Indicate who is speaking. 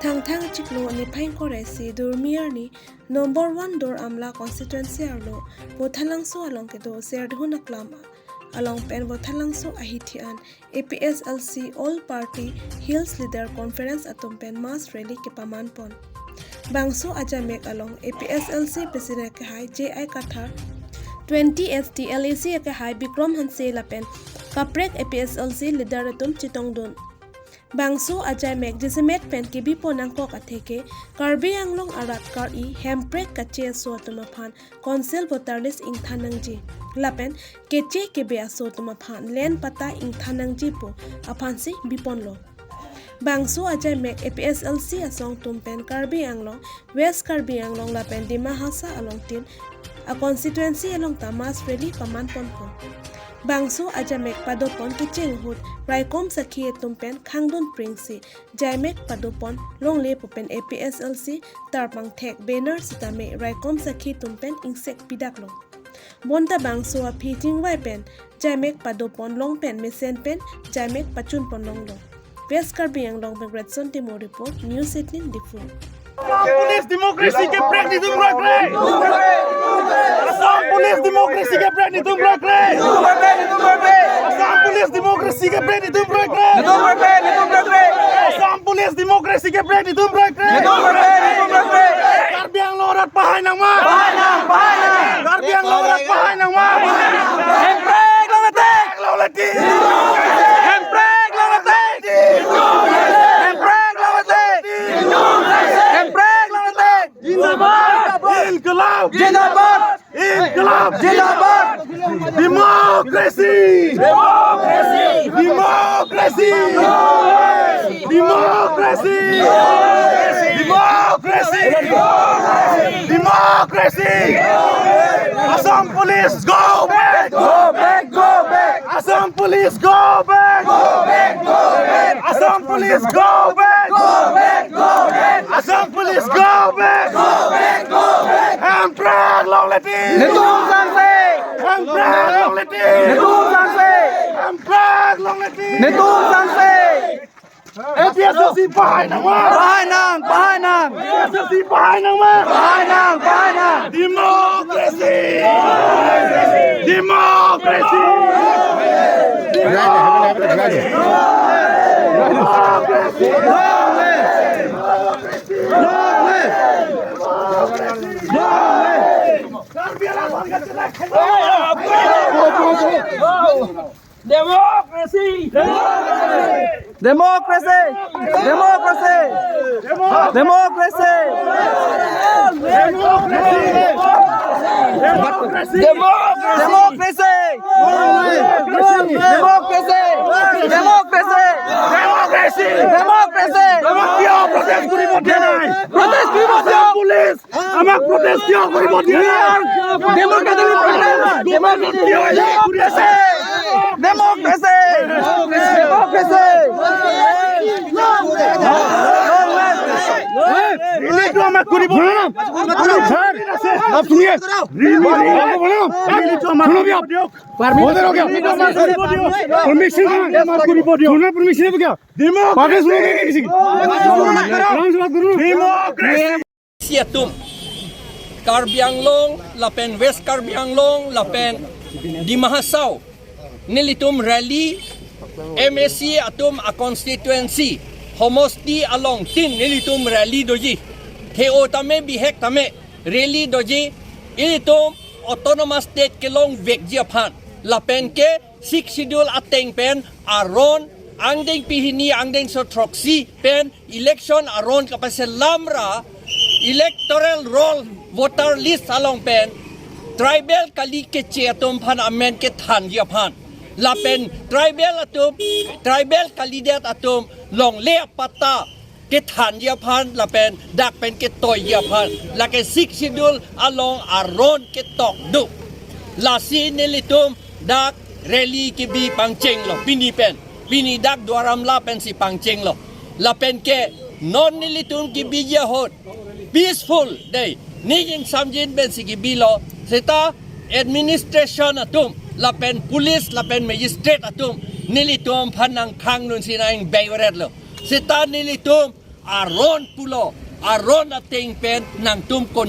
Speaker 1: Thang chiklo ni pain koresi dormier ni number 1 dor amla constituency arlo Vothatlangso along ke do serdihun aklam along pen Vothatlangso ahithian APHLC all party hills leader conference atum pen mass rally ke paman pon bangso ajamek along APHLC president ke hai JI Kathar 20 STLAC ke hai Bikram Hanse lapen kaprek APHLC leader atum chitongdon Bangso ajay mek jisimet pen ki biponang kok atheke Karbi Anglong arat kar I hemprek kache so tumaphan council voterlist ing thanangji lapen keche kebe aso tumaphan len pata ing thanangji po aphansi biponlo Bangso ajay mek APHLC asong tumpen Karbi Anglong West Karbi Anglong lapen Dimahasa along tin a constituency along tamas ready paman ponpo Bangso ajamek padopon kicheng hut raikom sakhi tumpen khangdon pringsi jaimek padopon longle pupen APHLC tarpang thek banner sitame raikom sakhi tumpen insek pidaklo bonta bangso a phiting wai pen jaimek padopon long pen mesen pen jaimek pachun pon longlo West Karbi Anglong Gretson Timo report News 18 Difu
Speaker 2: police democracy के break नहीं तुम रोक रहे Assam police democracy के break नहीं तुम रोक रहे असम पुलिस डेमोक्रेसी के ब्रेक नहीं तुम रोक रहे असम पुलिस डेमोक्रेसी के ब्रेक नहीं तुम रोक रहे Karbi Anglong rat pahay nang ma Karbi Anglong rat pahay nang ma Hemprek lalatik hemprek lalatik Inqilab! Jindabad! Inqilab! Jindabad! Democracy! Democracy! Democracy! Democracy! Democracy! Democracy! Assam Police, go back! Go back! Go back! Assam Police, go back! Go back! Go back! Assam Police, go back! Go back! Go back! Assam Police, go back! Go back! Go back! Hemprek long leti! Netung sanse! Hemprek long leti! Netung sanse! Hemprek long leti! Netung sanse! APHLC pahay nang ma! Pahay nang! Pahay nang! APHLC pahay nang ma! Pahay nang! Pahay nang! Democracy! Democracy! Democracy! Democracy!
Speaker 3: Democracy! Democracy! Democracy!
Speaker 2: Democracy!
Speaker 3: Democracy! Democracy!
Speaker 2: Democracy!
Speaker 3: Democracy!
Speaker 2: Kyo protest kuri bodhe nai. Protest kuri bodhe police. Amak protest kyo kuri bodhe nai.
Speaker 3: Democracy!
Speaker 2: Democracy kyo kuri ase.
Speaker 3: Democracy! Democracy!
Speaker 2: Rili to amak kuri bodhe nai. आप सुनिए permission सुनना permission है तो क्या बाकी सुनोगे किसी की
Speaker 4: Atum Karbi Anglong lapen West Karbi Anglong lapen Dimahasau nilitum rally MSC atum a constituency homosti along tin nilitum rally doji theo tame bihek tame rally doji ilitum autonomous state kelong vekjia phan lapen ke six schedule ateng pen aron angdeng pihini angdeng so troxy pen election aron kapase lamra electoral roll voter list along pen tribal kali ke chetum phan amen ke than dia phan lapen tribal candidate atum long le pata ke than dia phan lapen dak pen ke toy dia phan la ke six schedule along aron ke tok du la si nelitum dak rally ke bi pangcheng lo bini pen bini dak duaram la pen si pangcheng lo la pen ke non nilitum ki bija hot peaceful day nijing samjin ben si ki bilo seta administration atum lapen police lapen magistrate atum nilitum phanang khang nun sinaing bayret lo seta nilitum aron pulo aron ating pen nang tum kon